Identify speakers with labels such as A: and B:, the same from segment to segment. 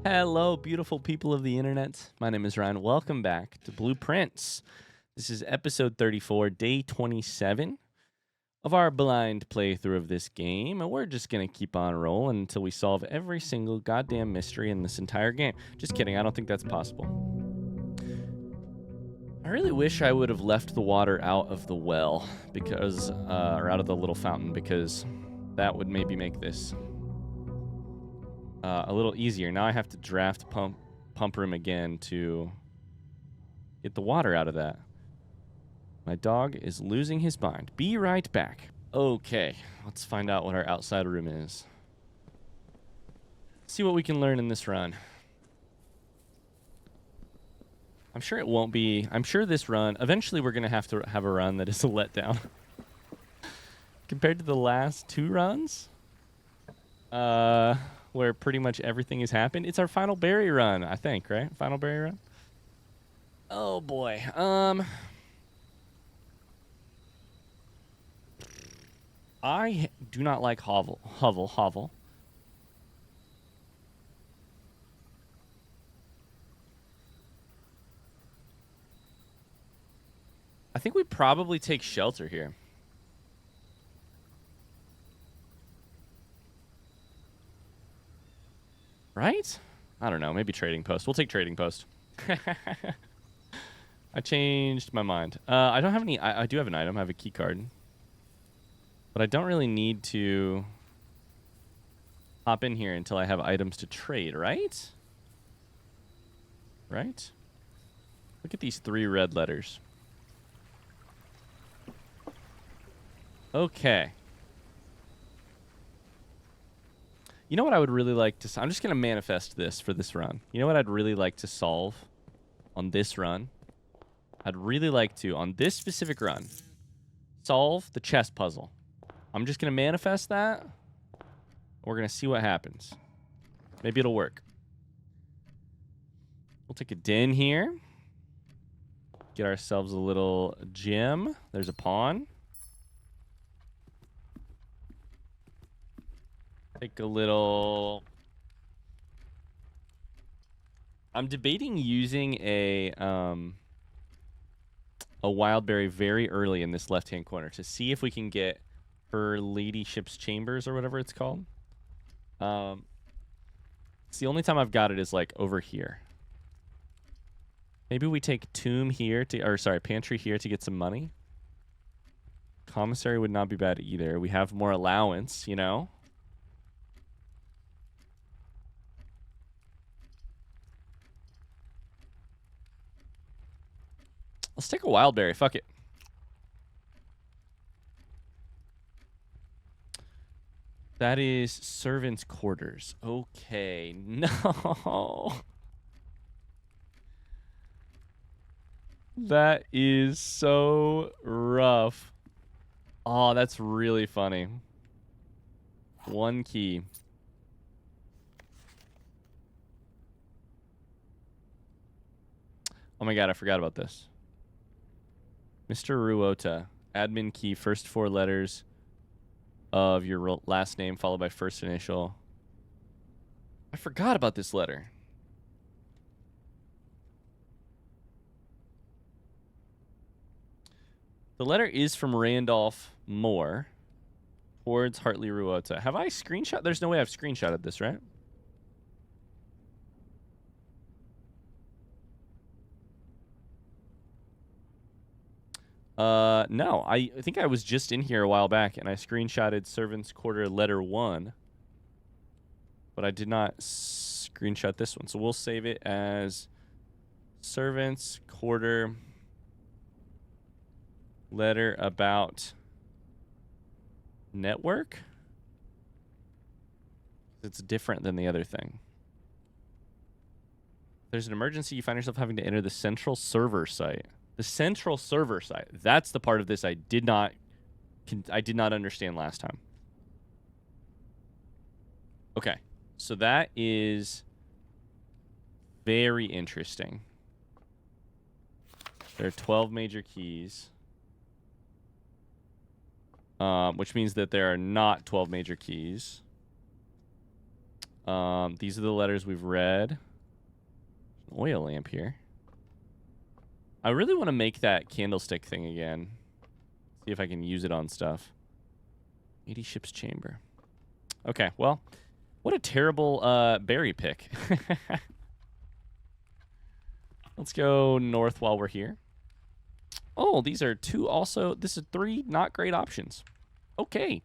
A: Hello, beautiful people of the internet. My name is Ryan. Welcome back to Blueprints. This is episode 34, day 27 of our blind playthrough of this game. And we're just going to keep on rolling until we solve every single goddamn mystery in this entire game. Just kidding. I don't think that's possible. I really wish I would have left the water out of the well because, or out of the little fountain, because that would maybe make this a little easier. Now I have to draft pump room again to get the water out of that. My dog is losing his mind. Be right back. Okay, let's find out what our outside room is. See what we can learn in this run. I'm sure it won't be. I'm sure this run, eventually we're going to have a run that is a letdown. Compared to the last two runs, where pretty much everything has happened. It's our final berry run, I think, right? Final berry run? Oh, boy. I do not like hovel. I think we probably take shelter here. Right? I don't know. Maybe trading post. We'll take trading post. I changed my mind. I don't have any. I do have an item. I have a key card. But I don't really need to hop in here until I have items to trade, right? Right? Look at these 3 red letters. Okay. You know what I would really like to... I'm just going to manifest this for this run. You know what I'd really like to solve on this run? I'd really like to, on this specific run, solve the chess puzzle. I'm just going to manifest that. We're going to see what happens. Maybe it'll work. We'll take a den here. Get ourselves a little gem. There's a pawn. Take a little... I'm debating using a wild berry very early in this left-hand corner to see if we can get her ladyship's chambers or whatever it's called. It's the only time I've got it is like over here. Maybe we take tomb here to, or sorry, pantry here to get some money. Commissary would not be bad either. We have more allowance, you know. Let's take a wild berry. Fuck it. That is servants' quarters. Okay. No. That is so rough. Oh, that's really funny. 1 key. Oh my god, I forgot about this. Mr. Ruota, admin key, first 4 letters of your last name followed by first initial. I forgot about this letter. The letter is from Randolph Moore towards Hartley Ruota. Have I screenshot? There's no way I've screenshotted this, right? No, I think I was just in here a while back and I screenshotted Servants Quarter letter 1. But I did not screenshot this one. So we'll save it as Servants Quarter letter about network. It's different than the other thing. If there's an emergency, you find yourself having to enter the central server site. The central server site. That's the part of this I did not understand last time. Okay. So that is very interesting. There are 12 major keys. Which means that there are not 12 major keys. These are the letters we've read. An oil lamp here. I really want to make that candlestick thing again. See if I can use it on stuff. 80 ship's chamber. Okay, well, what a terrible berry pick. Let's go north while we're here. Oh, these are two also. This is three not great options. Okay.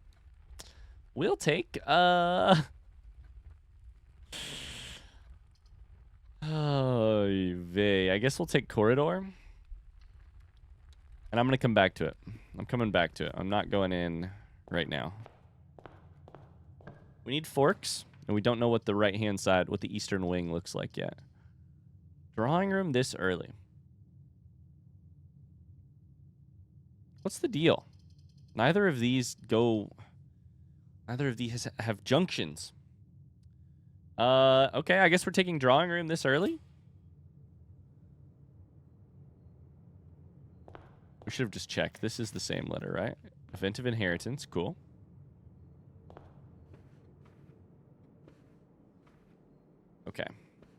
A: We'll take oh, vey. I guess we'll take corridor. And I'm going to come back to it. I'm coming back to it. I'm not going in right now. We need forks, and we don't know what the right-hand side, what the eastern wing looks like yet. Drawing room this early. What's the deal? Neither of these have junctions. Okay, I guess we're taking drawing room this early. We should have just checked. This is the same letter, right? Event of inheritance. Cool. Okay.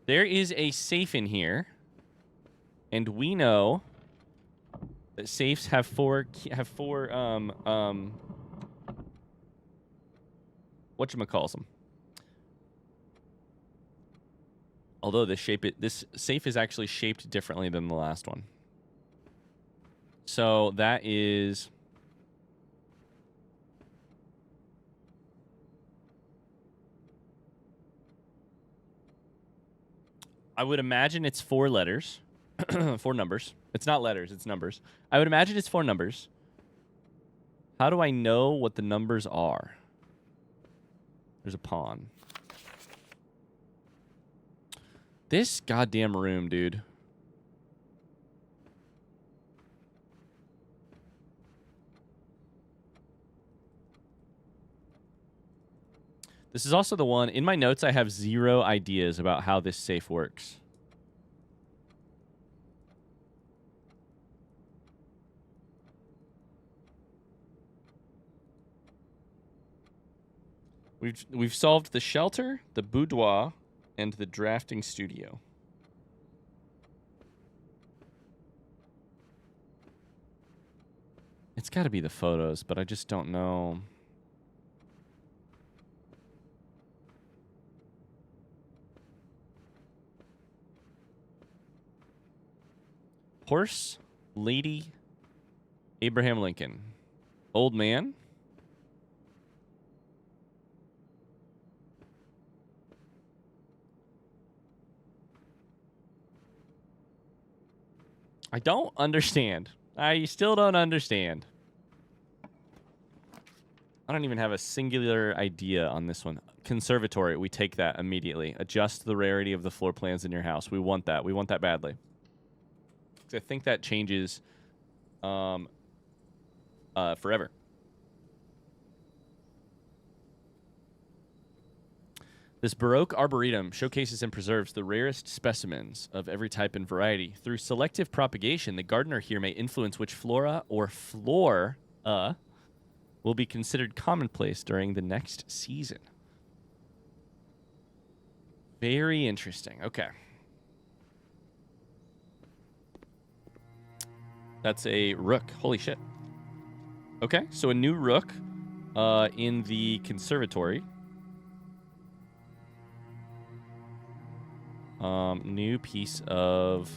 A: There is a safe in here. And we know that safes have four whatchamacalls'em. Although this safe is actually shaped differently than the last one. So that is I would imagine it's 4 letters. 4 numbers. It's not letters, it's numbers. I would imagine it's 4 numbers. How do I know what the numbers are? There's a pawn. This goddamn room, dude. This is also the one. In my notes, I have 0 ideas about how this safe works. We've solved the shelter, the boudoir, and the drafting studio. It's got to be the photos, but I just don't know. Horse, lady, Abraham Lincoln. Old man. I don't understand. I still don't understand. I don't even have a singular idea on this one. Conservatory, we take that immediately. Adjust the rarity of the floor plans in your house. We want that. We want that badly. I think that changes forever. This Baroque Arboretum showcases and preserves the rarest specimens of every type and variety. Through selective propagation, the gardener here may influence which flora or flora will be considered commonplace during the next season. Very interesting. Okay. That's a rook. Holy shit. Okay, so a new rook in the conservatory. New piece of...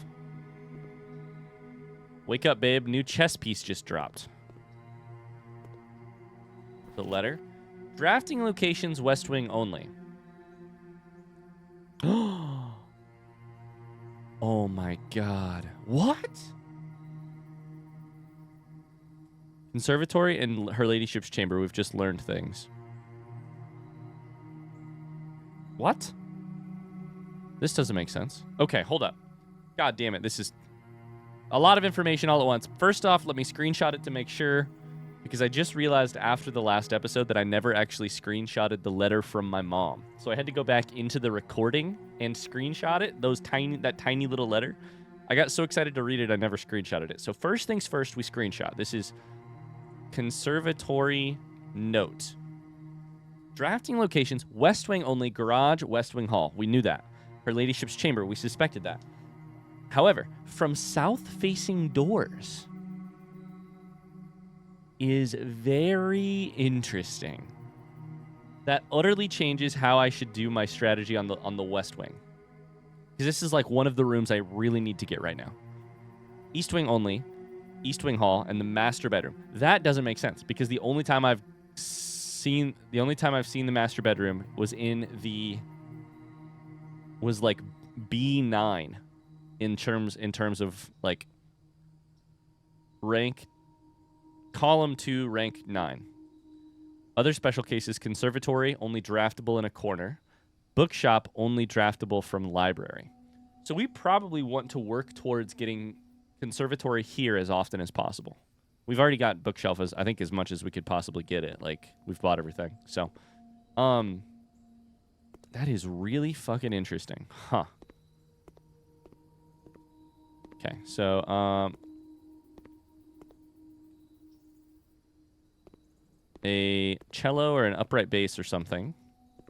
A: Wake up, babe. New chess piece just dropped. The letter. Drafting locations, West Wing only. Oh my god. What? Conservatory and Her Ladyship's chamber. We've just learned things. What? This doesn't make sense. Okay, hold up. God damn it. This is a lot of information all at once. First off, let me screenshot it to make sure, because I just realized after the last episode that I never actually screenshotted the letter from my mom. So I had to go back into the recording and screenshot it, that tiny little letter. I got so excited to read it, I never screenshotted it. So first things first, we screenshot. This is Conservatory note. Drafting locations, west wing only, garage, west wing hall. We knew that. Her ladyship's chamber, we suspected that. However, from south-facing doors is very interesting. That utterly changes how I should do my strategy on the west wing. Because this is like one of the rooms I really need to get right now. East wing only, east wing hall, and the master bedroom. That doesn't make sense because the only time I've seen the master bedroom was was like B9 in terms of like rank, column 2, rank 9. Other special cases: conservatory, only draftable in a corner. Bookshop, only draftable from library. So we probably want to work towards getting conservatory here as often as possible. We've already got bookshelf as much as we could possibly get it. Like, we've bought everything. So, that is really fucking interesting. Huh. Okay, so, a cello or an upright bass or something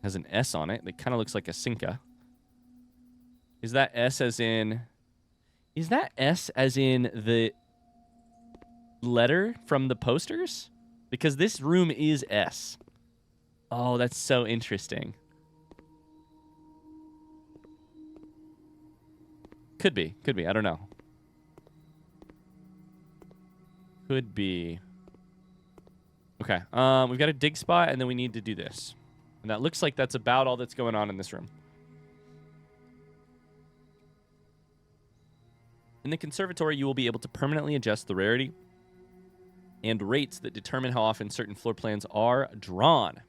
A: has an S on it that kind of looks like a Cinca. Is that S as in the letter from the posters? Because this room is S. Oh, that's so interesting. Could be. I don't know. Could be. Okay. We've got a dig spot, and then we need to do this. And that looks like that's about all that's going on in this room. In the conservatory, you will be able to permanently adjust the rarity and rates that determine how often certain floor plans are drawn.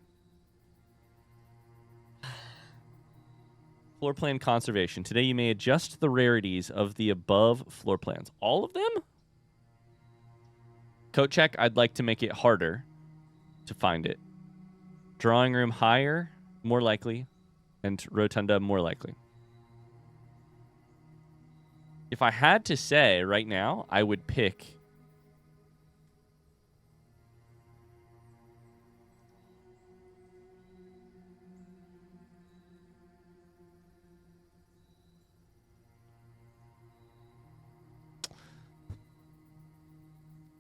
A: Floor plan conservation. Today, you may adjust the rarities of the above floor plans. All of them? Coat check, I'd like to make it harder to find it. Drawing room higher, more likely, and rotunda more likely. If I had to say right now, I would pick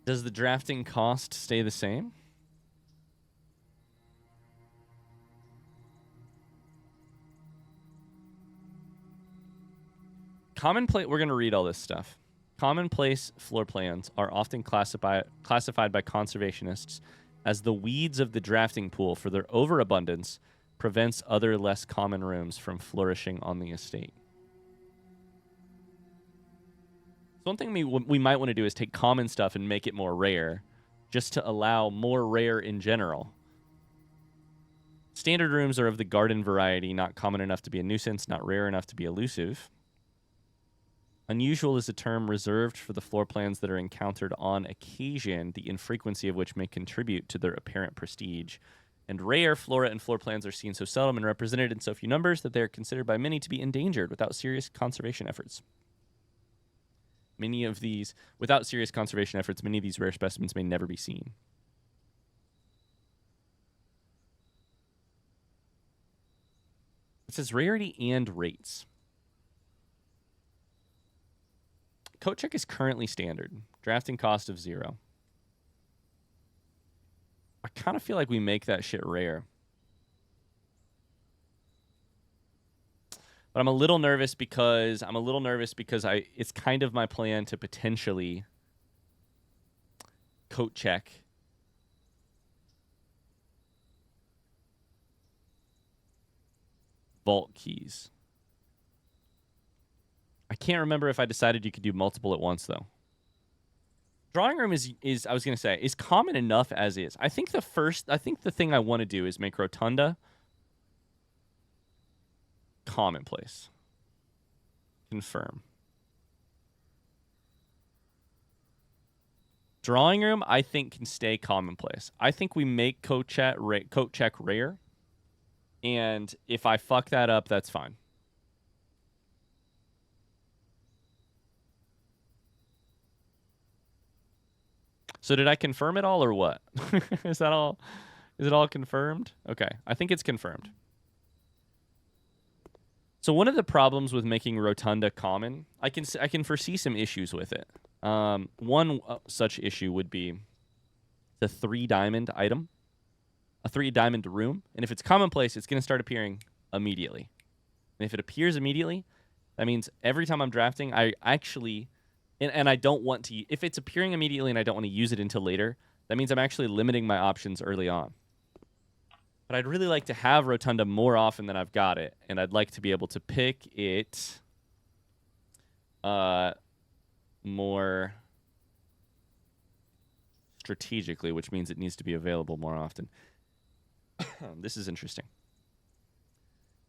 A: Does the drafting cost stay the same? We're going to read all this stuff. Commonplace floor plans are often classified by conservationists as the weeds of the drafting pool, for their overabundance prevents other less common rooms from flourishing on the estate. So one thing we might want to do is take common stuff and make it more rare, just to allow more rare in general. Standard rooms are of the garden variety, not common enough to be a nuisance, not rare enough to be elusive. Unusual is a term reserved for the floor plans that are encountered on occasion, the infrequency of which may contribute to their apparent prestige. And rare flora and floor plans are seen so seldom and represented in so few numbers that they are considered by many to be endangered without serious conservation efforts. Without serious conservation efforts, many of these rare specimens may never be seen. It says rarity and rates. Coat check is currently standard. Drafting cost of 0. I kind of feel like we make that shit rare. But I'm a little nervous because it's kind of my plan to potentially coat check vault keys. I can't remember if I decided you could do multiple at once, though. Drawing room is I was going to say, is common enough as is. I think the thing I want to do is make rotunda commonplace. Confirm. Drawing room, I think, can stay commonplace. I think we make coat check rare. And if I fuck that up, that's fine. So did I confirm it all or what? Is that all? Is it all confirmed? Okay, I think it's confirmed. So one of the problems with making Rotunda common, I can foresee some issues with it. One such issue would be the 3-diamond item, a 3-diamond room, and if it's commonplace, it's going to start appearing immediately. And if it appears immediately, that means every time I'm drafting, I actually, and I don't want to, if it's appearing immediately and I don't want to use it until later, that means I'm actually limiting my options early on. But I'd really like to have Rotunda more often than I've got it, and I'd like to be able to pick it more strategically, which means it needs to be available more often. This is interesting.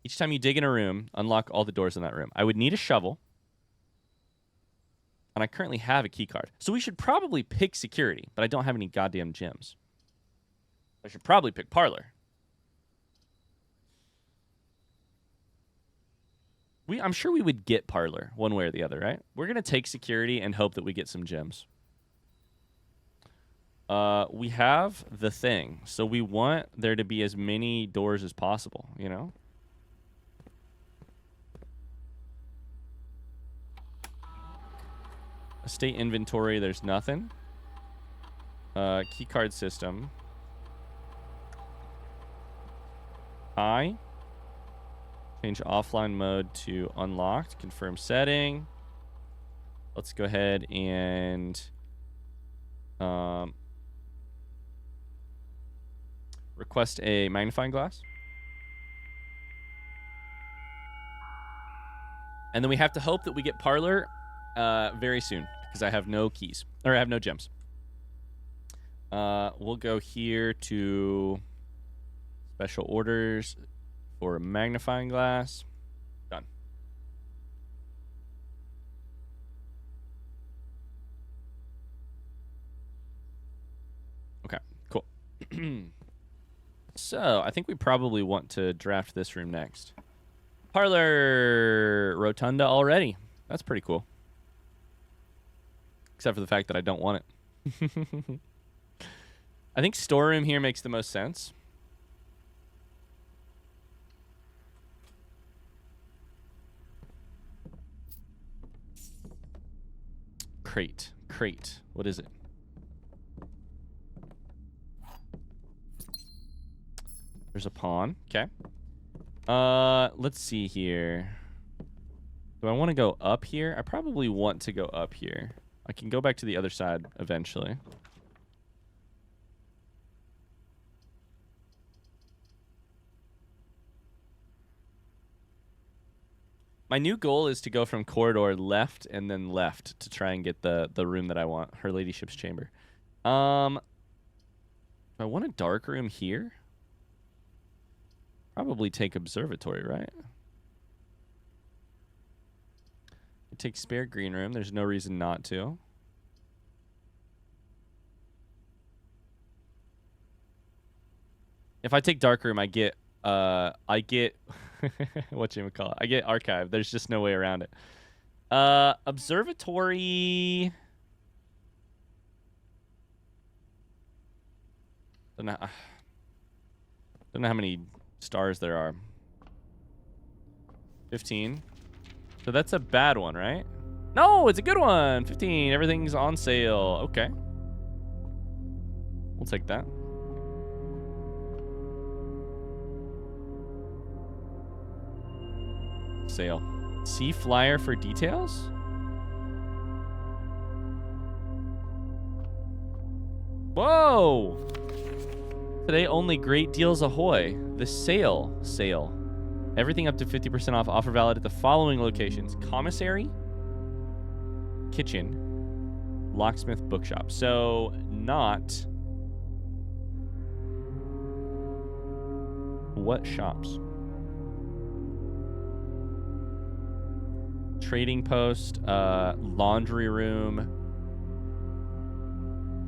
A: Each time you dig in a room, unlock all the doors in that room. I would need a shovel, and I currently have a key card. So we should probably pick security, but I don't have any goddamn gems. I should probably pick parlor. I'm sure we would get parlor one way or the other, right? We're going to take security and hope that we get some gems. We have the thing. So we want there to be as many doors as possible, you know? Estate inventory, there's nothing. Key card system. Change offline mode to unlocked. Confirm setting. Let's go ahead and request a magnifying glass. And then we have to hope that we get parlor very soon, because I have no keys, or I have no gems. We'll go here to special orders for a magnifying glass. Done. Okay, cool. So, I think we probably want to draft this room next. Parlor Rotunda already. That's pretty cool. Except for the fact that I don't want it. I think storeroom here makes the most sense. Crate. What is it? There's a pawn. Okay. Let's see here. Do I want to go up here? I probably want to go up here. I can go back to the other side eventually. My new goal is to go from corridor left and then left to try and get the room that I want, Her Ladyship's chamber. Do I want a dark room here? Probably take observatory, right? Take spare green room. There's no reason not to. If I take dark room, I get whatchamacallit? I get archive. There's just no way around it. Observatory. Don't know how many stars there are. 15. So that's a bad one, right? No, it's a good one. 15. Everything's on sale. Okay. We'll take that. Sale. See flyer for details? Whoa! Today only great deals ahoy. The sale. Everything up to 50% off. Offer valid at the following locations: commissary, kitchen, locksmith, bookshop. So not what shops? Trading post, laundry room,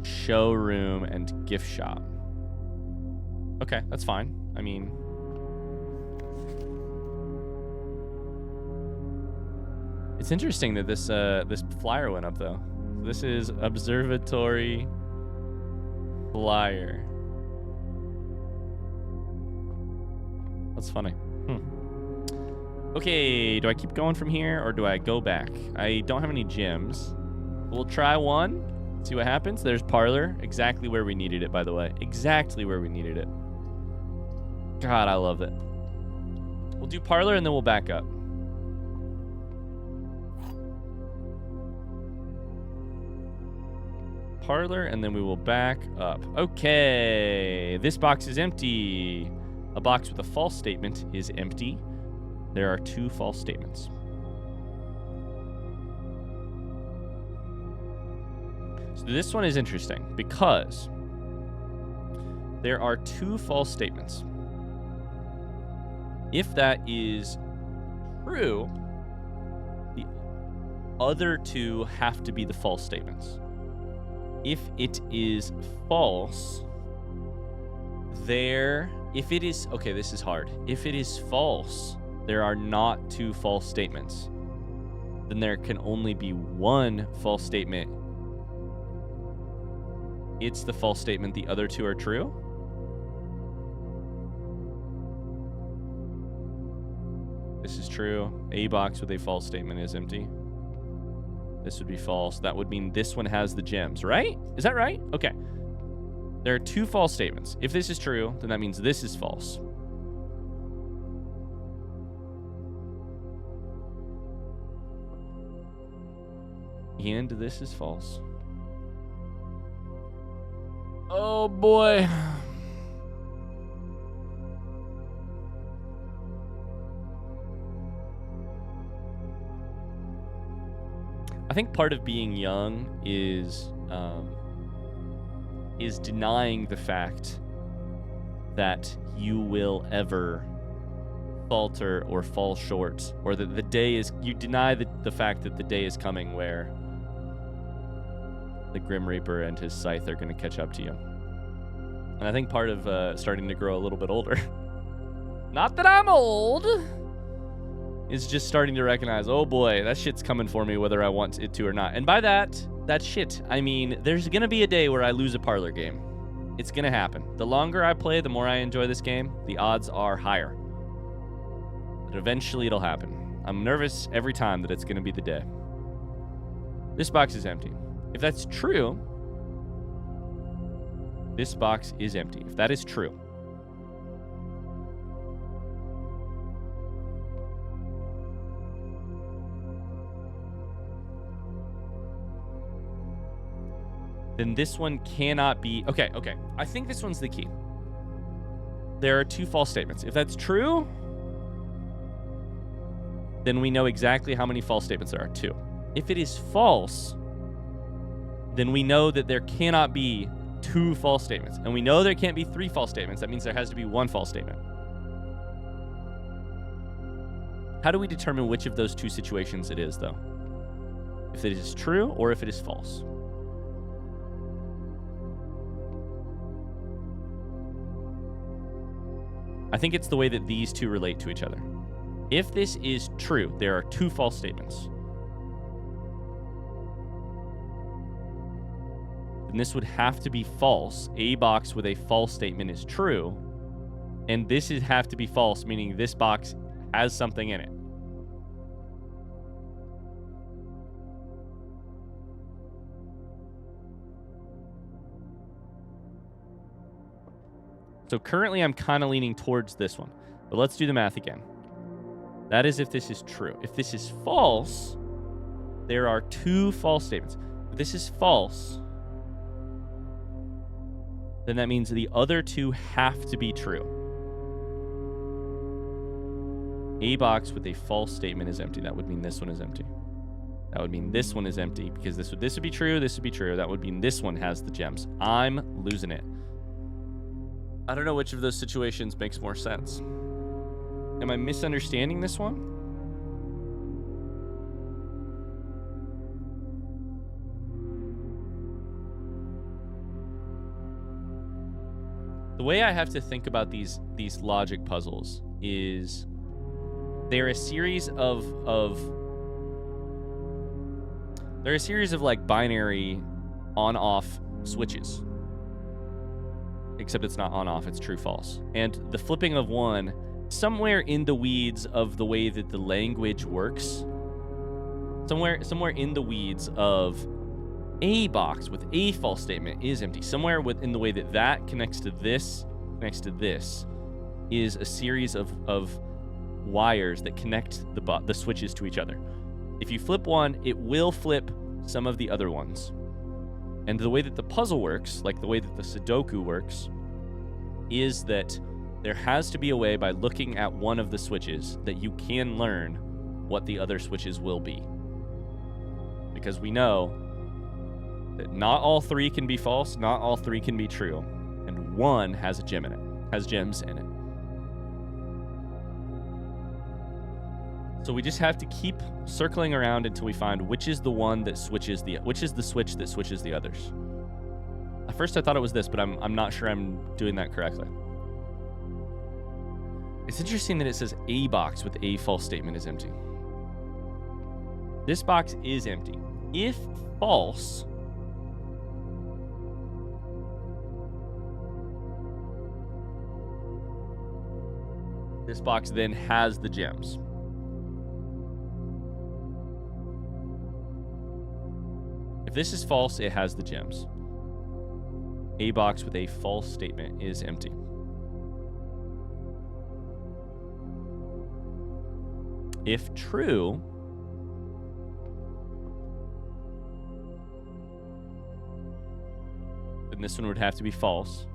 A: showroom, and gift shop. Okay, that's fine. I mean, it's interesting that this flyer went up though. This is observatory flyer. That's funny. Okay, do I keep going from here or do I go back? I don't have any gems. We'll try one, see what happens. There's parlor, exactly where we needed it, by the way. Exactly where we needed it. God, I love it. We'll do parlor and then we'll back up. Parlor and then we will back up. Okay, this box is empty. A box with a false statement is empty. There are 2 false statements. So this one is interesting because there are 2 false statements. If that is true, the other 2 have to be the false statements. If it is false, if it is, okay, this is hard. If it is false, there are not 2 false statements. Then there can only be 1 false statement. It's the false statement. The other 2 are true. This is true. A box with a false statement is empty. This would be false. That would mean this one has the gems, right? Is that right? Okay. There are 2 false statements. If this is true, then that means this is false. And this is false. Oh boy. I think part of being young is denying the fact that you will ever falter or fall short, or that the day is, you deny the fact that the day is coming where the Grim Reaper and his scythe are going to catch up to you. And I think part of starting to grow a little bit older, not that I'm old, is just starting to recognize, oh boy, that shit's coming for me whether I want it to or not. And by that shit, I mean, there's going to be a day where I lose a parlor game. It's going to happen. The longer I play, the more I enjoy this game, the odds are higher that eventually it'll happen. I'm nervous every time that it's going to be the day. This box is empty. If that's true, this box is empty. If that is true, then this one cannot be... Okay. I think this one's the key. There are 2 false statements. If that's true, then we know exactly how many false statements there are. 2. If it is false, then we know that there cannot be 2 false statements. And we know there can't be 3 false statements. That means there has to be 1 false statement. How do we determine which of those 2 situations it is, though? If it is true or if it is false? I think it's the way that these 2 relate to each other. If this is true, there are 2 false statements. Then this would have to be false. A box with a false statement is true. And this would have to be false, meaning this box has something in it. So currently I'm kind of leaning towards this one. But let's do the math again. That is if this is true. If this is false, there are 2 false statements. If this is false, then that means the other 2 have to be true. A box with a false statement is empty. That would mean this one is empty. That would mean this one is empty because this would be true, this would be true. That would mean this one has the gems. I'm losing it. I don't know which of those situations makes more sense. Am I misunderstanding this one? The way I have to think about these logic puzzles is they're a series of like binary on-off switches. Except it's not on-off, it's true-false. And the flipping of one somewhere in the weeds of the way that the language works, somewhere in the weeds of a box with a false statement is empty, somewhere within the way that that connects to this, is a series of wires that connect the switches to each other. If you flip one, it will flip some of the other ones. And the way that the puzzle works, like the way that the Sudoku works, is that there has to be a way by looking at one of the switches that you can learn what the other switches will be. Because we know that not all three can be false, not all three can be true, and one has a gem in it, has gems in it. So we just have to keep circling around until we find which is the one that switches which is the switch that switches the others. At first I thought it was this, but I'm not sure I'm doing that correctly. It's interesting that it says a box with a false statement is empty. This box is empty. If false, this box then has the gems. If this is false, it has the gems. A box with a false statement is empty. If true, then this one would have to be false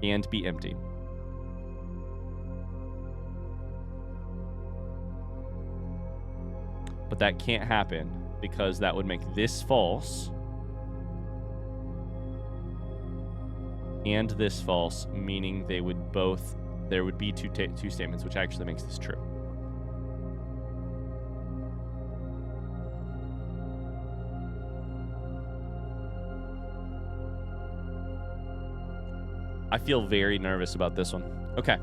A: and be empty. But that can't happen because that would make this false and this false, meaning they would both, there would be two statements, which actually makes this true. I feel very nervous about this one. Okay.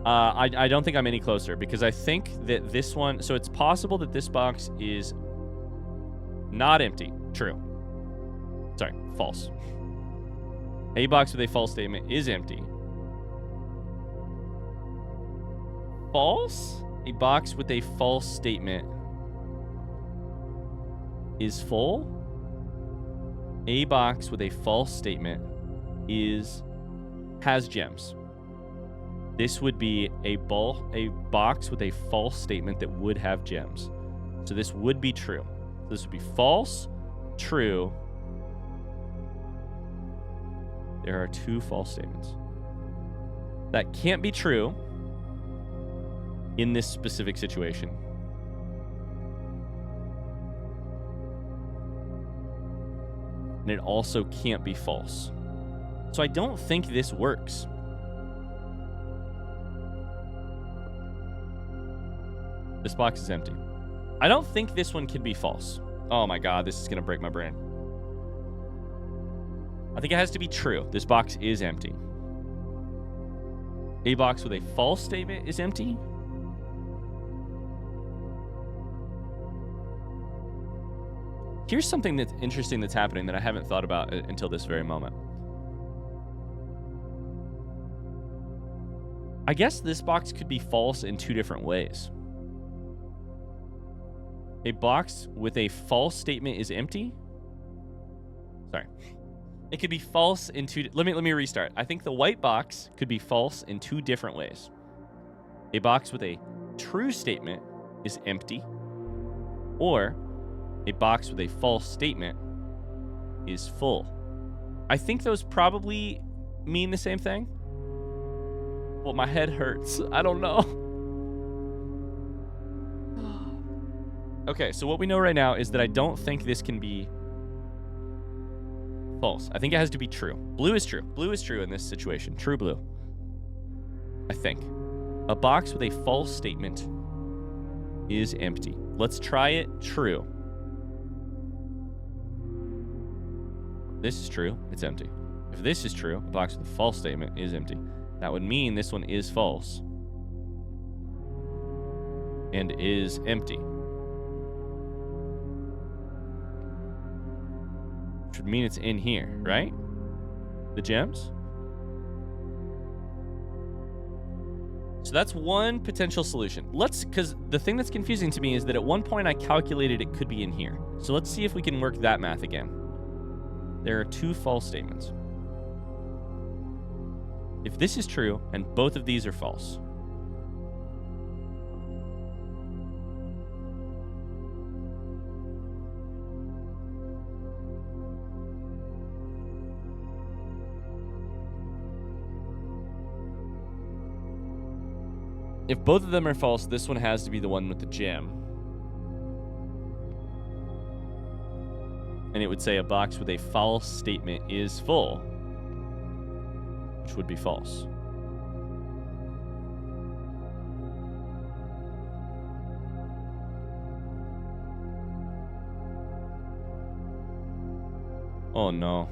A: I don't think I'm any closer because I think that this one... So it's possible that this box is not empty. True. Sorry, false. A box with a false statement is empty. False? A box with a false statement is full. A box with a false statement has gems. This would be a box with a false statement that would have gems. So this would be true. This would be false, true. There are two false statements. That can't be true in this specific situation. And it also can't be false. So I don't think this works. This box is empty. I don't think this one can be false. Oh my god, this is going to break my brain. I think it has to be true. This box is empty. A box with a false statement is empty. Here's something that's interesting that's happening that I haven't thought about until this very moment. I guess this box could be false in two different ways. A box with a false statement is empty. Sorry. It could be false in two... Let me restart. I think the white box could be false in two different ways. A box with a true statement is empty. Or a box with a false statement is full. I think those probably mean the same thing. Well, my head hurts. I don't know. Okay, so what we know right now is that I don't think this can be false. I think it has to be true. Blue is true. Blue is true in this situation. True blue. I think. A box with a false statement is empty. Let's try it. True. This is true. It's empty. If this is true, a box with a false statement is empty. That would mean this one is false and is empty. Which would mean it's in here, right? The gems? So that's one potential solution. Because the thing that's confusing to me is that at one point I calculated it could be in here. So let's see if we can work that math again. There are 2 false statements. If this is true, and both of these are false, if both of them are false, this one has to be the one with the gem. And it would say a box with a false statement is full, which would be false. Oh no.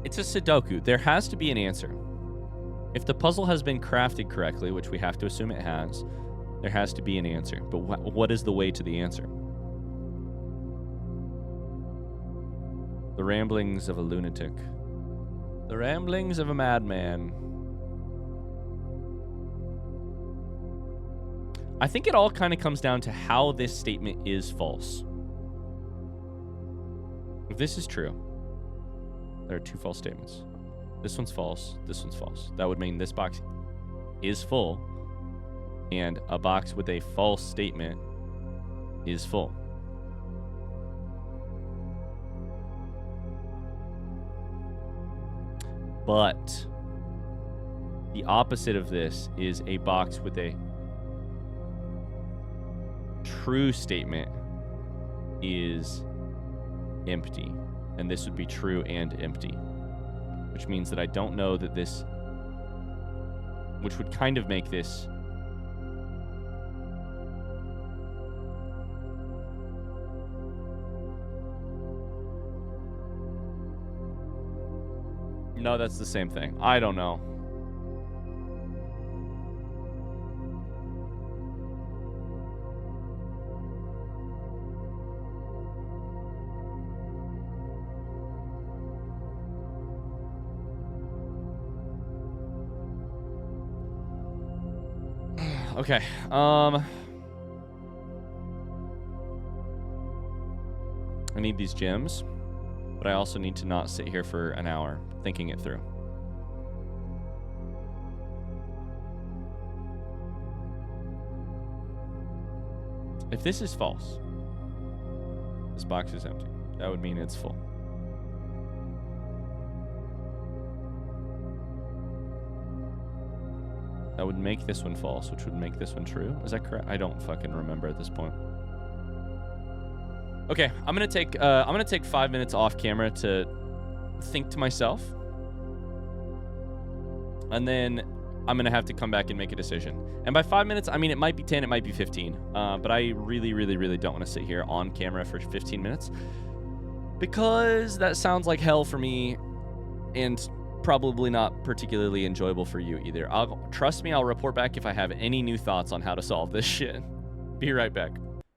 A: It's a Sudoku. There has to be an answer. If the puzzle has been crafted correctly, which we have to assume it has, there has to be an answer. But what is the way to the answer? The ramblings of a lunatic. The ramblings of a madman. I think it all kind of comes down to how this statement is false. If this is true, there are 2 false statements. This one's false. This one's false. That would mean this box is full, and a box with a false statement is full. But the opposite of this is a box with a true statement is empty. And this would be true and empty, which means that I don't know that this, which would kind of make this no, that's the same thing. I don't know. Okay. I need these gems, but I also need to not sit here for an hour thinking it through. If this is false, this box is empty. That would mean it's full. That would make this one false, which would make this one true. Is that correct? I don't fucking remember at this point. Okay, I'm gonna take 5 minutes off camera to think to myself, and then I'm gonna have to come back and make a decision. And by 5 minutes, I mean it might be 10, it might be 15. But I really, really, really don't want to sit here on camera for 15 minutes because that sounds like hell for me, and probably not particularly enjoyable for you either. Trust me, I'll report back if I have any new thoughts on how to solve this shit. Be right back.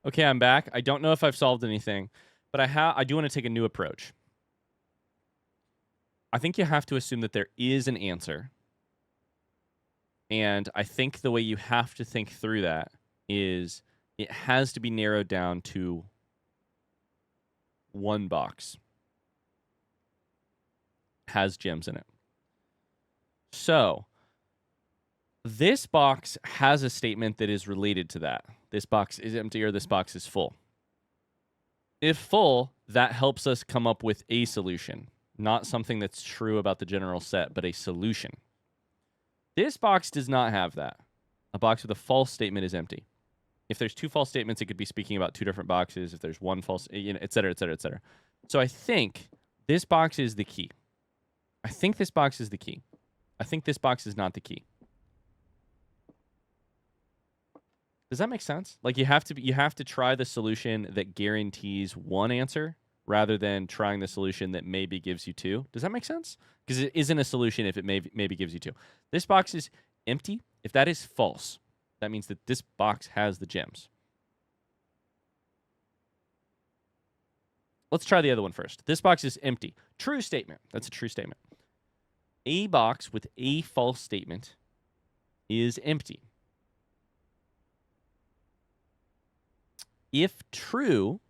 A: Okay, I'm back. I don't know if I've solved anything, but I do want to take a new approach. I think you have to assume that there is an answer. And I think the way you have to think through that is it has to be narrowed down to one box. Has gems in it. So, this box has a statement that is related to that. This box is empty or this box is full. If full, that helps us come up with a solution. Not something that's true about the general set, but a solution. This box does not have that. A box with a false statement is empty. If there's 2 false statements, it could be speaking about 2 different boxes. If there's 1 false, et cetera, et cetera, et cetera. So I think this box is the key. I think this box is the key. I think this box is not the key. Does that make sense? Like you have to try the solution that guarantees one answer rather than trying the solution that maybe gives you 2. Does that make sense? Because it isn't a solution if it maybe gives you 2. This box is empty. If that is false, that means that this box has the gems. Let's try the other one first. This box is empty. True statement. That's a true statement. A box with a false statement is empty. If true,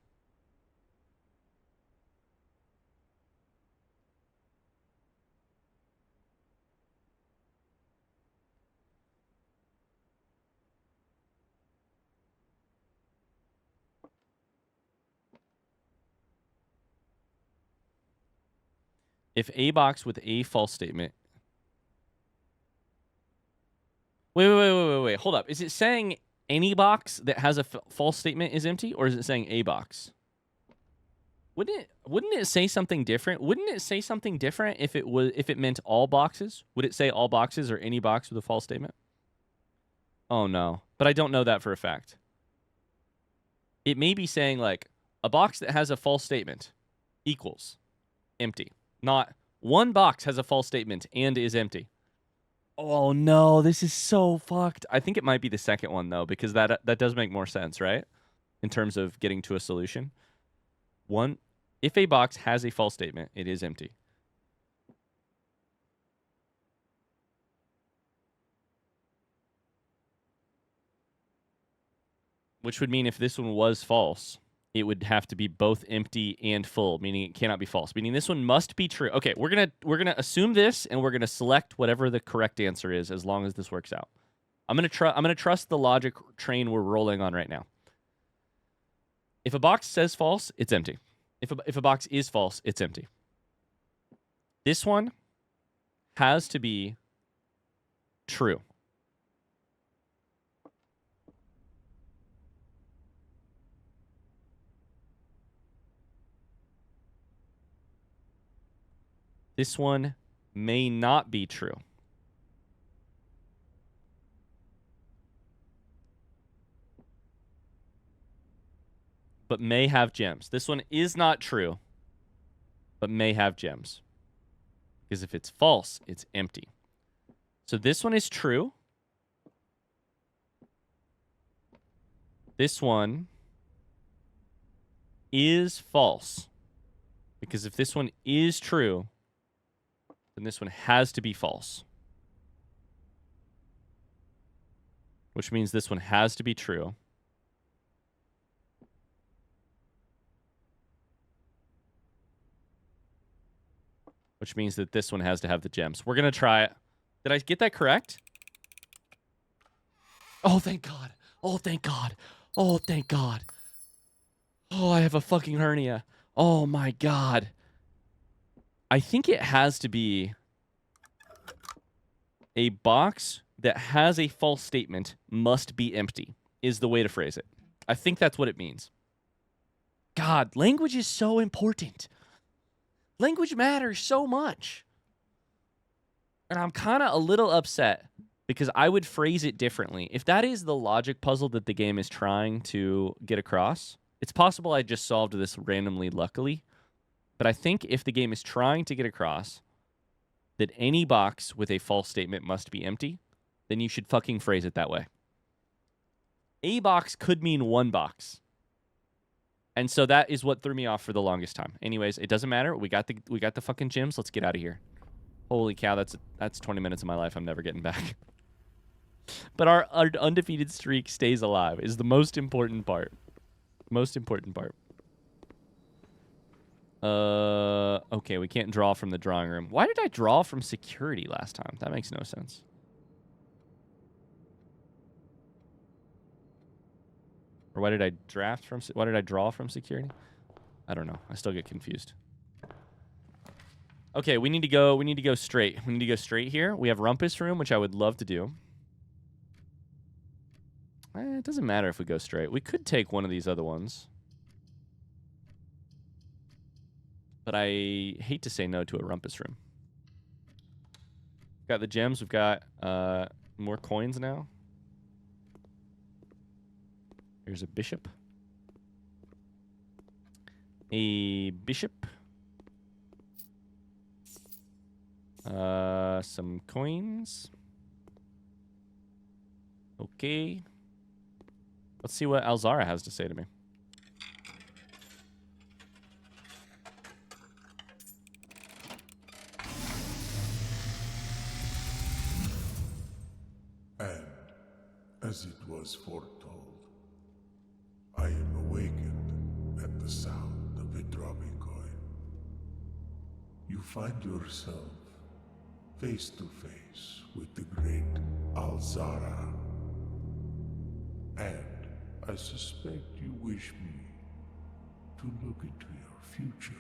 A: if a box with a false statement. Wait. Hold up. Is it saying any box that has a false statement is empty, or is it saying a box? Wouldn't it say something different? Wouldn't it say something different if it meant all boxes? Would it say all boxes or any box with a false statement? Oh no. But I don't know that for a fact. It may be saying like a box that has a false statement equals empty. Not one box has a false statement and is empty. Oh no, this is so fucked. I think it might be the second one though, because that does make more sense, right? In terms of getting to a solution. One, if a box has a false statement, it is empty. Which would mean if this one was false, it would have to be both empty and full, meaning it cannot be false. Meaning this one must be true. Okay, we're gonna assume this, and we're gonna select whatever the correct answer is, as long as this works out. I'm gonna trust the logic train we're rolling on right now. If a box says false, it's empty. If a box is false, it's empty. This one has to be true. This one may not be true. But may have gems. This one is not true, but may have gems. Because if it's false, it's empty. So this one is true. This one is false. Because if this one is true, then this one has to be false. Which means this one has to be true. Which means that this one has to have the gems. We're going to try it. Did I get that correct? Oh, thank God. Oh, thank God. Oh, thank God. Oh, I have a fucking hernia. Oh, my God. I think it has to be a box that has a false statement must be empty is the way to phrase it. I think that's what it means. God, language is so important. Language matters so much. And I'm kind of a little upset because I would phrase it differently. If that is the logic puzzle that the game is trying to get across, it's possible I just solved this randomly, luckily. But I think if the game is trying to get across that any box with a false statement must be empty, then you should fucking phrase it that way. A box could mean one box. And so that is what threw me off for the longest time. Anyways, it doesn't matter. We got the fucking gems. Let's get out of here. Holy cow, that's 20 minutes of my life I'm never getting back. But our undefeated streak stays alive is the most important part. Most important part. Okay, we can't draw from the drawing room. Why did I draw from security last time? That makes no sense. Or why did I draw from security? I don't know. I still get confused. Okay, we need to go straight. We need to go straight here. We have Rumpus Room, which I would love to do. It doesn't matter if we go straight. We could take one of these other ones. But I hate to say no to a Rumpus Room. Got the gems. We've got more coins now. Here's a bishop. A bishop. Some coins. Okay. Let's see what Alzara has to say to me.
B: As it was foretold, I am awakened at the sound of a dropping coin. You find yourself face to face with the great Alzara. And I suspect you wish me to look into your future.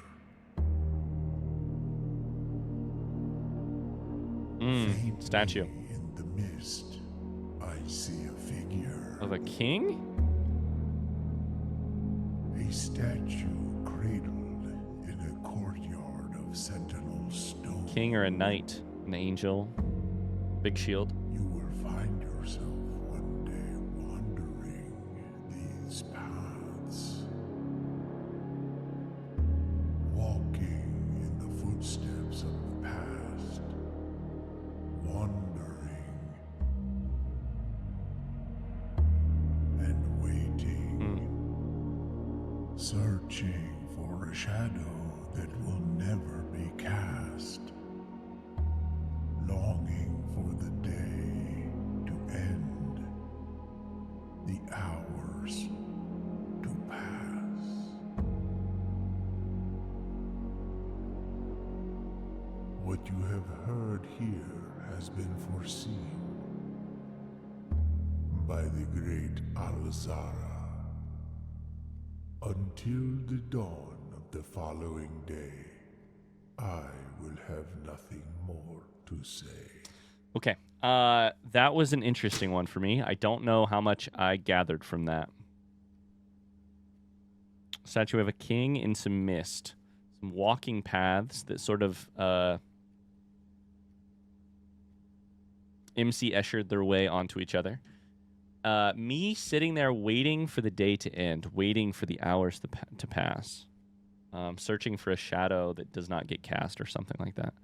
A: Statue.
B: In the mist, I see a figure.
A: Of a king?
B: A statue cradled in a courtyard of sentinel stone.
A: King or a knight? An angel? Big shield?
B: You will find yourself one day wandering these paths, walking in the footsteps of the past, wandering and waiting, searching for a shadow that will never be cast, longing for the day to end, the hours to pass. What you have heard here has been foreseen by the great Alzara. Until the dawn of the following day, I will have nothing more to say.
A: Okay. That was an interesting one for me. I don't know how much I gathered from that. Statue of a king in some mist. Some walking paths that sort of MC Eschered their way onto each other. Me sitting there waiting for the day to end, waiting for the hours to pass. Searching for a shadow that does not get cast or something like that.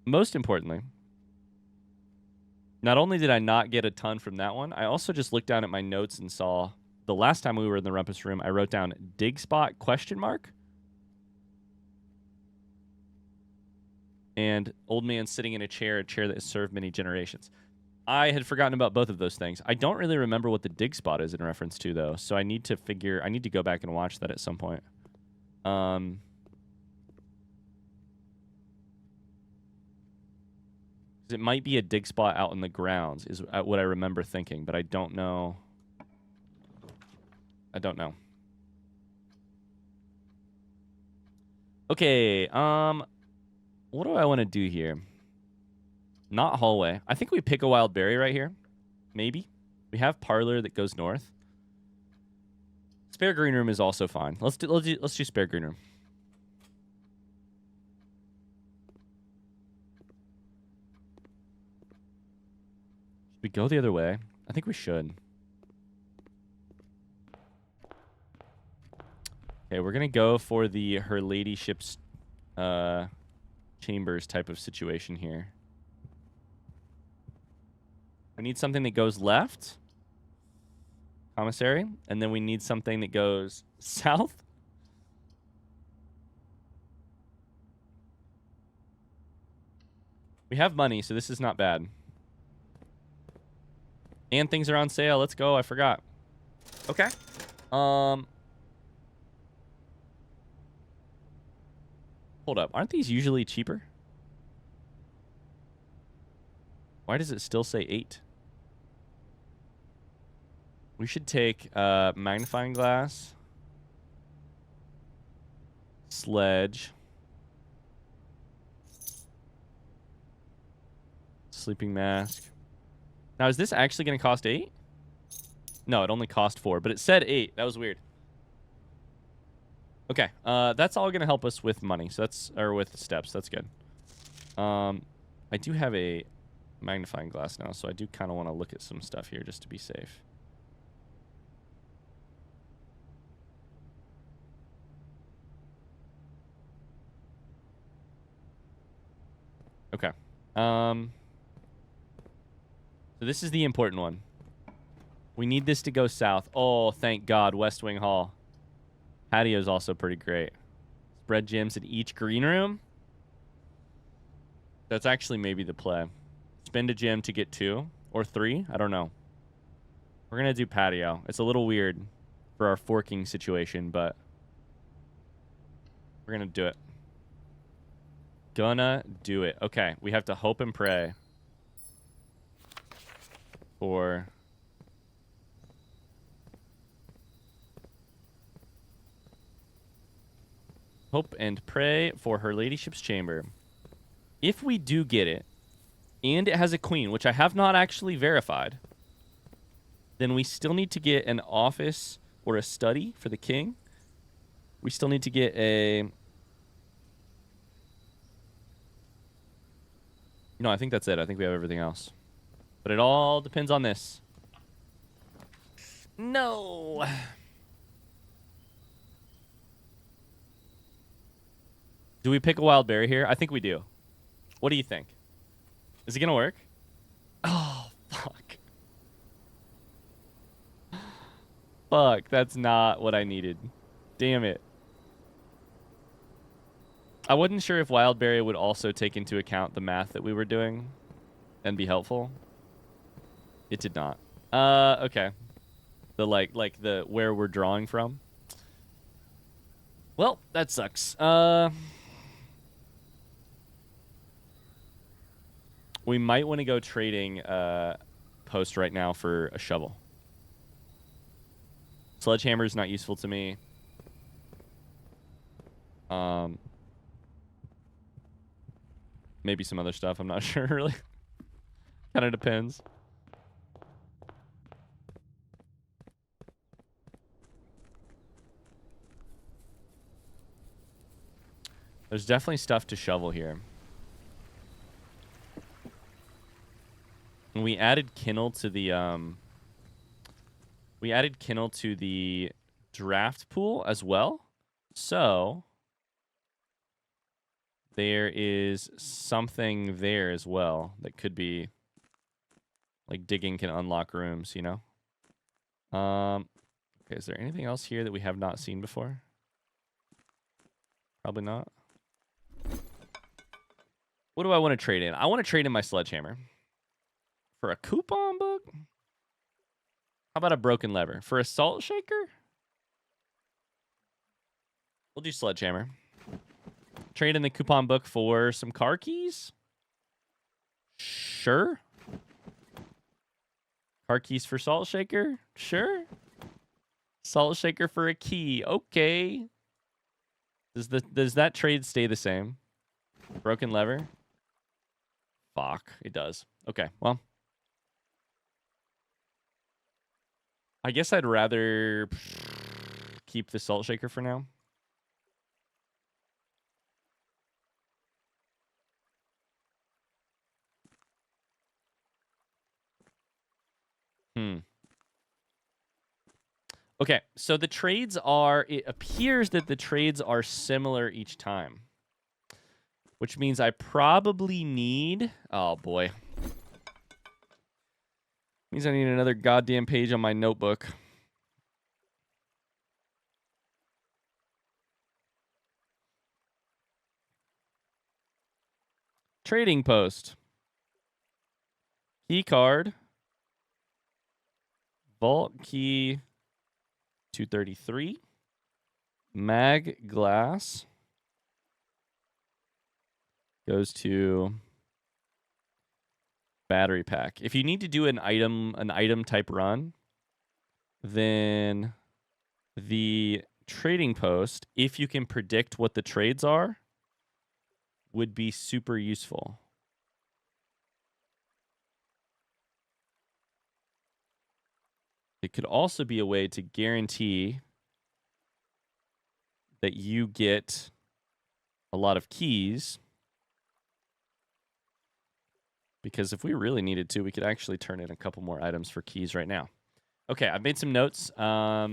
A: Most importantly, not only did I not get a ton from that one, I also just looked down at my notes and saw the last time we were in the Rumpus Room, I wrote down dig spot ? And old man sitting in a chair that has served many generations. I had forgotten about both of those things. I don't really remember what the dig spot is in reference to, though, so I need to go back and watch that at some point. It might be a dig spot out in the grounds, is what I remember thinking, but I don't know. Okay, what do I want to do here? Not hallway. I think we pick a wild berry right here. Maybe. We have parlor that goes north. Spare green room is also fine. Let's do spare green room. Should we go the other way? I think we should. Okay, we're gonna go for the her ladyship's chambers type of situation here. We need something that goes left. Commissary. And then we need something that goes south. We have money, so this is not bad. And things are on sale. Let's go. I forgot. Okay. Hold up. Aren't these usually cheaper? Why does it still say 8? We should take magnifying glass, sledge, sleeping mask. Now, is this actually going to cost 8? No, it only cost 4, but it said 8. That was weird. Okay, that's all going to help us with money. So that's, or with steps. That's good. I do have a magnifying glass now, so I do kind of want to look at some stuff here just to be safe. Okay. So this is the important one. We need this to go south. Oh, thank God. West Wing Hall. Patio is also pretty great. Spread gyms in each green room. That's actually maybe the play. Spend a gem to get 2, Or 3? I don't know. We're going to do patio. It's a little weird for our forking situation, but we're going to do it. Gonna do it. Okay, we have to hope and pray for... Hope and pray for her ladyship's chamber. If we do get it, and it has a queen, which I have not actually verified, then we still need to get an office or a study for the king. We still need to get a... No, I think that's it. I think we have everything else. But it all depends on this. No! Do we pick a wild berry here? I think we do. What do you think? Is it going to work? Oh, fuck. Fuck, that's not what I needed. Damn it. I wasn't sure if Wildberry would also take into account the math that we were doing and be helpful. It did not. Okay. The like the where we're drawing from. Well, that sucks. We might want to go trading post right now for a shovel. Sledgehammer is not useful to me. Maybe some other stuff. I'm not sure, really. Kind of depends. There's definitely stuff to shovel here. And we added kennel to the draft pool as well. So there is something there as well that could be like digging can unlock rooms, you know? Okay, is there anything else here that we have not seen before? Probably not. What do I want to trade in? I want to trade in my sledgehammer. For a coupon book? How about a broken lever? For a salt shaker? We'll do sledgehammer. Trade in the coupon book for some car keys? Sure. Car keys for salt shaker? Sure. Salt shaker for a key. Okay. Does that trade stay the same? Broken lever? Fuck, it does. Okay, well. I guess I'd rather keep the salt shaker for now. Okay, so the trades are... It appears that the trades are similar each time. Which means I probably need... Oh, boy. Means I need another goddamn page on my notebook. Trading post. Key card. Vault key 233. Mag glass. Goes to battery pack. If you need to do an item type run, then the trading post, if you can predict what the trades are, would be super useful. It could also be a way to guarantee that you get a lot of keys. Because if we really needed to, we could actually turn in a couple more items for keys right now. Okay, I've made some notes. I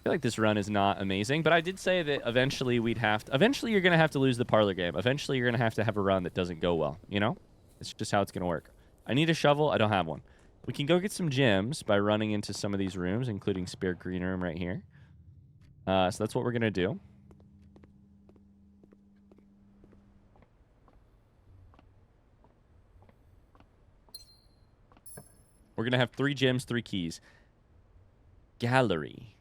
A: feel like this run is not amazing, but I did say that eventually we'd have to... Eventually you're going to have to lose the parlor game. Eventually you're going to have a run that doesn't go well, you know? It's just how it's going to work. I need a shovel. I don't have one. We can go get some gems by running into some of these rooms, including Spare Green Room right here. So that's what we're going to do. We're going to have 3 gems, 3 keys. Gallery.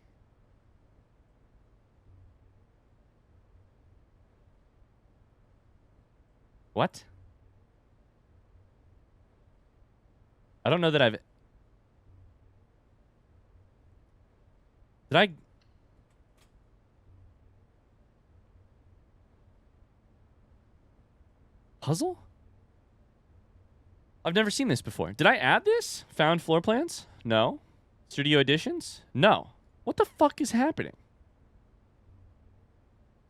A: What? I don't know that I've... Did I... Puzzle? I've never seen this before. Did I add this? Found floor plans? No. Studio additions? No. What the fuck is happening?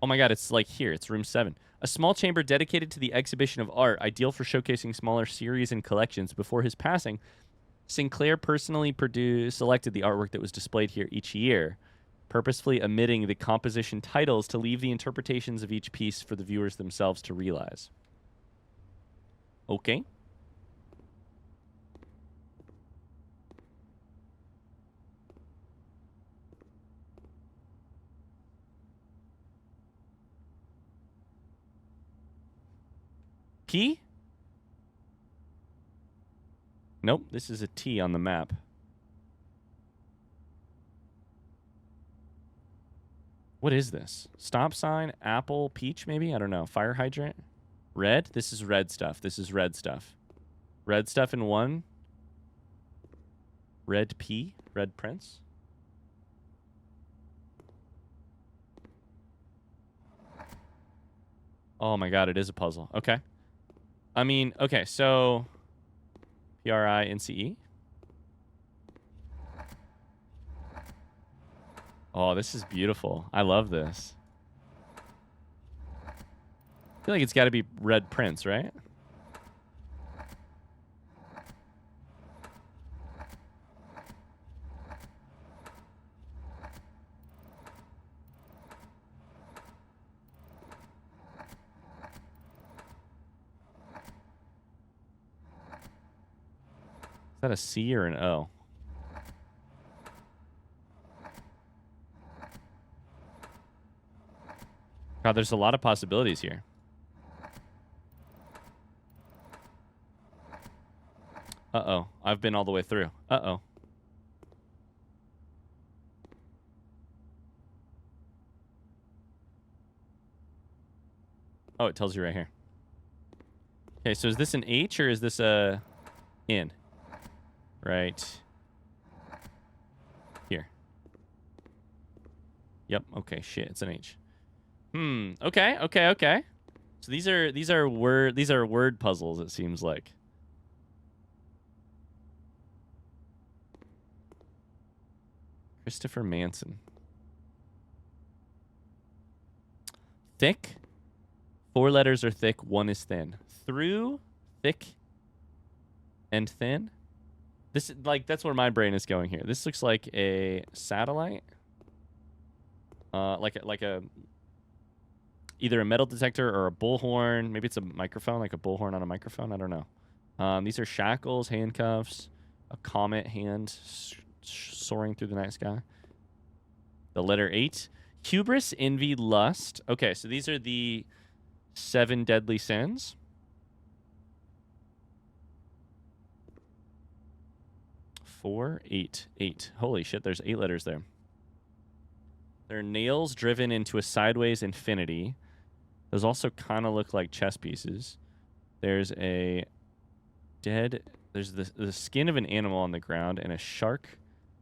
A: Oh my god, it's like here. It's room 7. A small chamber dedicated to the exhibition of art, ideal for showcasing smaller series and collections. Before his passing, Sinclair personally selected the artwork that was displayed here each year, purposefully omitting the composition titles to leave the interpretations of each piece for the viewers themselves to realize. Okay. P? Nope, this is a T on the map. What is this? Stop sign, apple, peach maybe? I don't know. Fire hydrant? Red? This is red stuff. This is red stuff. Red stuff in 1. Red P? Red Prince? Oh my god, it is a puzzle. Okay. I mean, okay, so... P-R-I-N-C-E? Oh, this is beautiful. I love this. I feel like it's got to be Red Prince, right? Is that a C or an O? God, there's a lot of possibilities here. Uh-oh. I've been all the way through. Uh-oh. Oh, it tells you right here. Okay, so is this an H or is this a N? Right here. Yep. Okay. Shit. It's an H. Okay. Okay. Okay. So these are word puzzles. It seems like. Christopher Manson. Thick. 4 letters are thick. 1 is thin. Through, thick, and thin. This, like, that's where my brain is going here. This looks like a satellite. Like a either a metal detector or a bullhorn. Maybe it's a microphone, like a bullhorn on a microphone. I don't know. These are shackles, handcuffs, a comet hand soaring through the night sky. The letter 8. Hubris, envy, lust. Okay, so these are the 7 deadly sins. Four, 8, 8. Holy shit, there's 8 letters there. There are nails driven into a sideways infinity. Those also kind of look like chess pieces. There's a dead... There's the skin of an animal on the ground and a shark.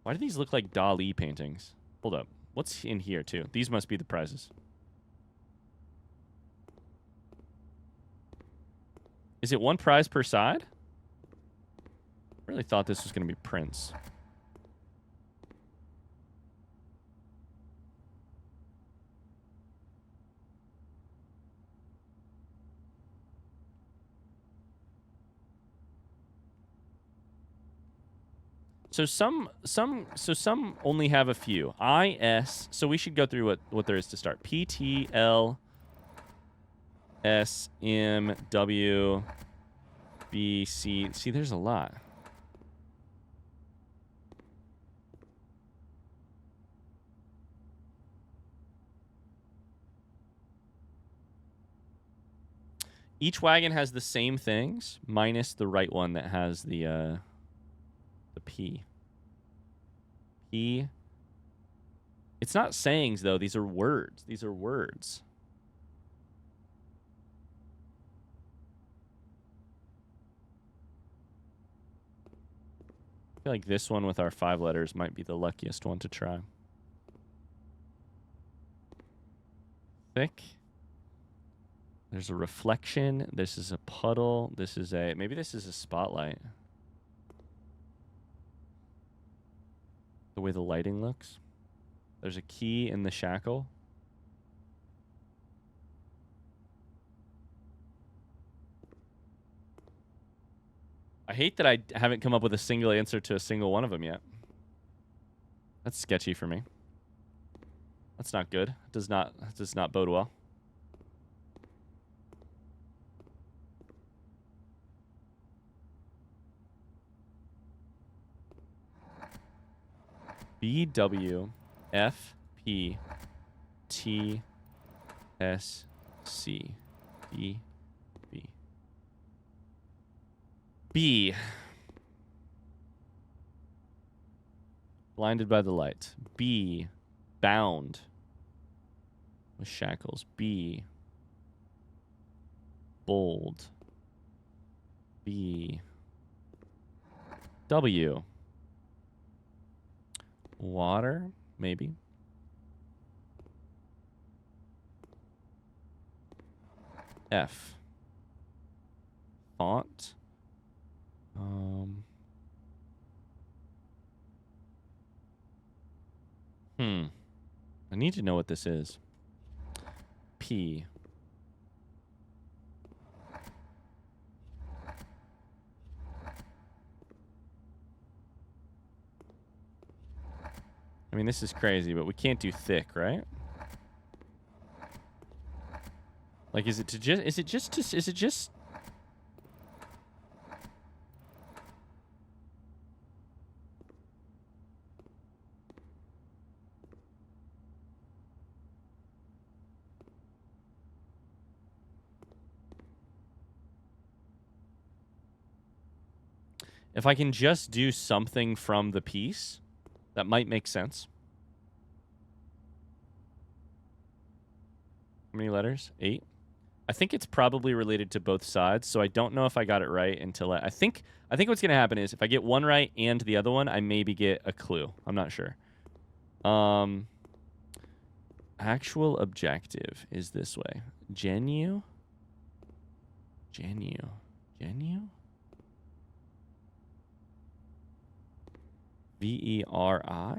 A: Why do these look like Dali paintings? Hold up. What's in here, too? These must be the prizes. Is it 1 prize per side? I really thought this was going to be Prince. So some only have a few. I-S. So we should go through what there is to start. P-T-L S-M-W-B-C. See, there's a lot. Each wagon has the same things, minus the right one that has the P. P. It's not sayings, though. These are words. These are words. I feel like this one with our 5 letters might be the luckiest one to try. Thick. There's a reflection. This is a puddle. This is a... Maybe this is a spotlight. The way the lighting looks. There's a key in the shackle. I hate that I haven't come up with a single answer to a single one of them yet. That's sketchy for me. That's not good. Does not bode well. B W F P T S C D B B. Blinded by the light. B. Bound with shackles. B. Bold. B. W. Water, maybe. F. Font. I need to know what this is. P. I mean, this is crazy, but we can't do thick, right? Like, is it just if I can just do something from the piece, that might make sense. How many letters? 8. I think it's probably related to both sides, so I don't know if I got it right until I think what's going to happen is if I get one right and the other one, I maybe get a clue. I'm not sure. Actual objective is this way. Genu? V-E-R-I?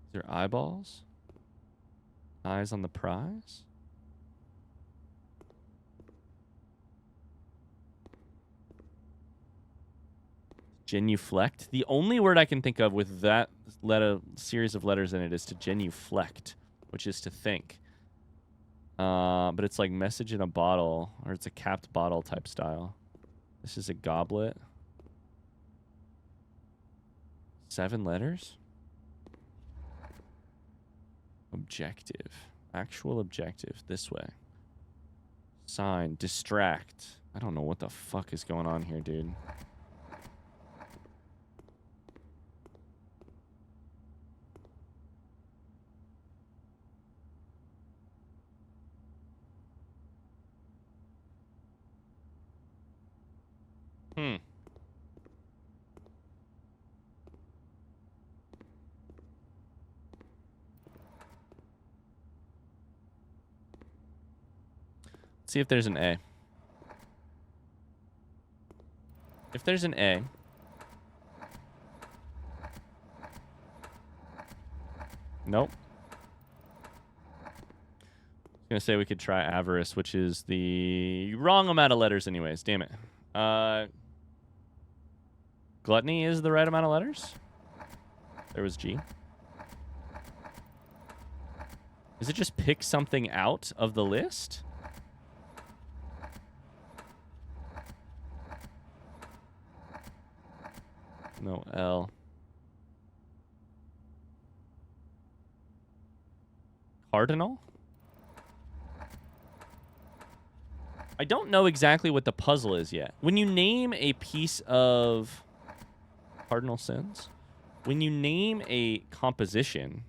A: Is there eyeballs? Eyes on the prize? Genuflect? The only word I can think of with that series of letters in it is to genuflect, which is to think. But it's like message in a bottle, or it's a capped bottle type style. This is a goblet. 7 letters? Objective. Actual objective. This way. Sign. Distract. I don't know what the fuck is going on here, dude. See if there's an A. If there's an A. Nope. I was going to say we could try avarice, which is the wrong amount of letters anyways. Damn it. Gluttony is the right amount of letters. There was G. Is it just pick something out of the list? No, L. Cardinal? I don't know exactly what the puzzle is yet. When you name a piece of cardinal sins, when you name a composition,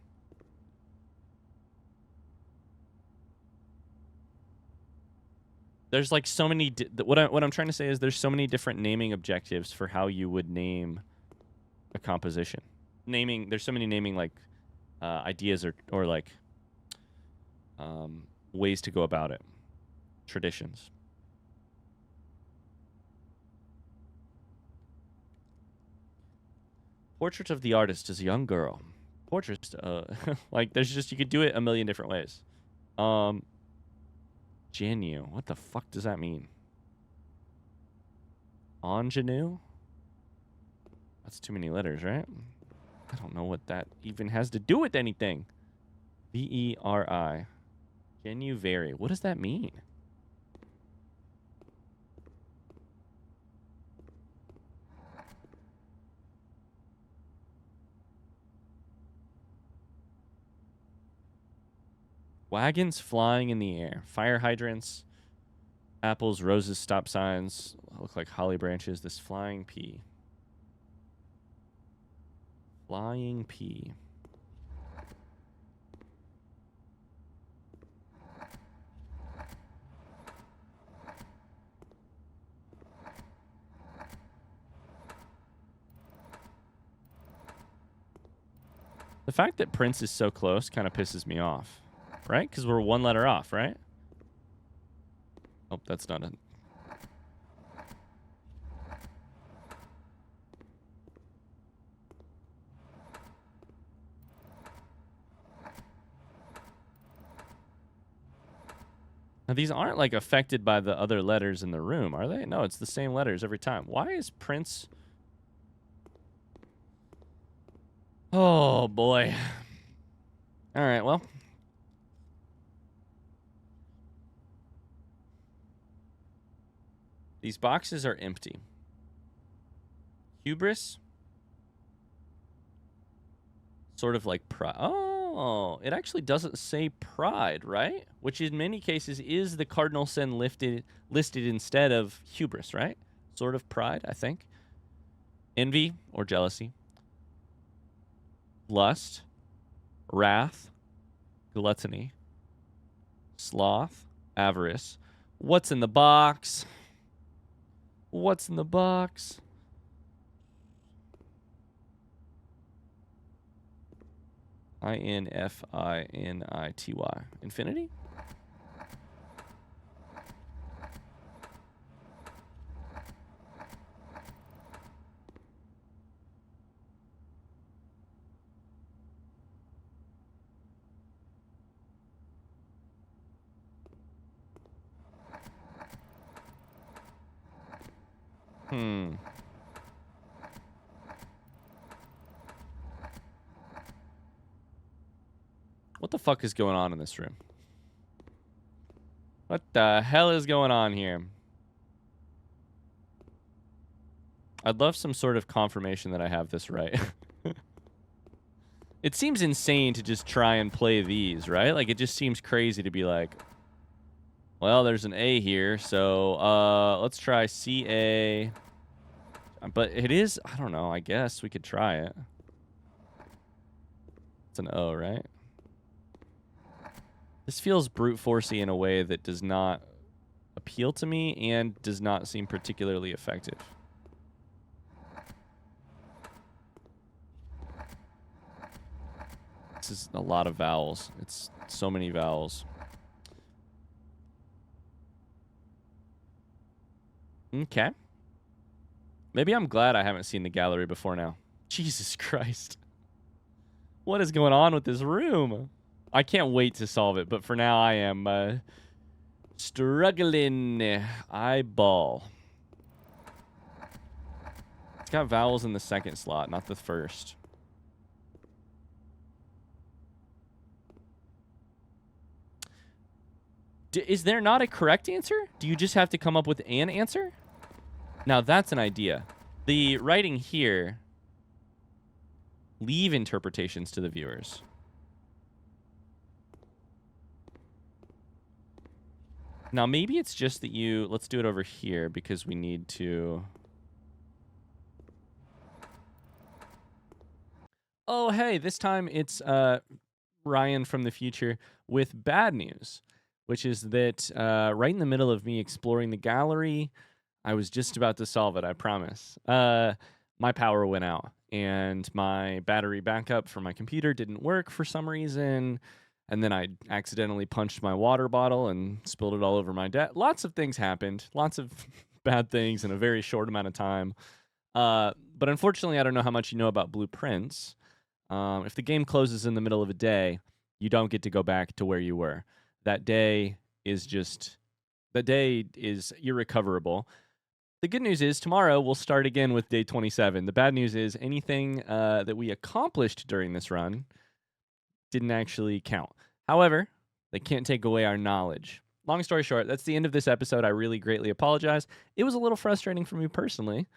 A: there's like so many. What I'm trying to say is there's so many different naming objectives for how you would name a composition. There's so many naming like ideas or like ways to go about it, traditions. Portrait of the artist is a young girl. Portrait, like there's just you could do it a million different ways. Genu, what the fuck does that mean? Ingenue? That's too many letters, right? I don't know what that even has to do with anything. Veri. Genuary. What does that mean? Wagons flying in the air. Fire hydrants. Apples, roses, stop signs. Look like holly branches. This flying pea. Flying pea. The fact that Prince is so close kind of pisses me off. Right? Because we're one letter off, right? Oh, that's not it. Now, these aren't, like, affected by the other letters in the room, are they? No, it's the same letters every time. Why is Prince... Oh, boy. All right, well... These boxes are empty. Hubris. Sort of like pride. Oh, it actually doesn't say pride, right? Which in many cases is the cardinal sin listed instead of hubris, right? Sort of pride, I think. Envy or jealousy. Lust. Wrath. Gluttony. Sloth. Avarice. What's in the box? What's in the box? Infinity. Infinity? What the fuck is going on in this room? What the hell is going on here? I'd love some sort of confirmation that I have this right. It seems insane to just try and play these, right? Like, it just seems crazy to be like, well, there's an A here, so let's try CA. But it is, I don't know, I guess we could try it. It's an O, right? This feels brute forcey in a way that does not appeal to me and does not seem particularly effective. This is a lot of vowels. It's so many vowels. Okay. Maybe I'm glad I haven't seen the gallery before now. Jesus Christ. What is going on with this room? I can't wait to solve it, but for now I am struggling. Eyeball. It's got vowels in the second slot, not the first. Is there not a correct answer? Do you just have to come up with an answer? Now that's an idea. The writing here, leave interpretations to the viewers. Now, maybe it's just that you... Let's do it over here because we need to... Oh, hey, this time it's Ryan from the future with bad news, which is that right in the middle of me exploring the gallery, I was just about to solve it, I promise. My power went out, and my battery backup for my computer didn't work for some reason, and then I accidentally punched my water bottle and spilled it all over my desk. Lots of things happened, lots of bad things in a very short amount of time. But unfortunately, I don't know how much you know about blueprints. If the game closes in the middle of a day, you don't get to go back to where you were. That day is irrecoverable. The good news is tomorrow we'll start again with day 27. The bad news is anything that we accomplished during this run didn't actually count. However, they can't take away our knowledge. Long story short, that's the end of this episode. I really greatly apologize. It was a little frustrating for me personally,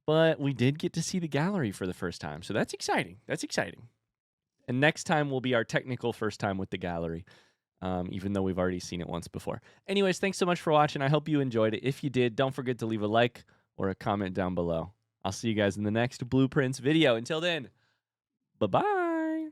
A: but we did get to see the gallery for the first time, so that's exciting. That's exciting. And next time will be our technical first time with the gallery, even though we've already seen it once before. Anyways, thanks so much for watching. I hope you enjoyed it. If you did, don't forget to leave a like or a comment down below. I'll see you guys in the next Blueprints video. Until then, bye-bye.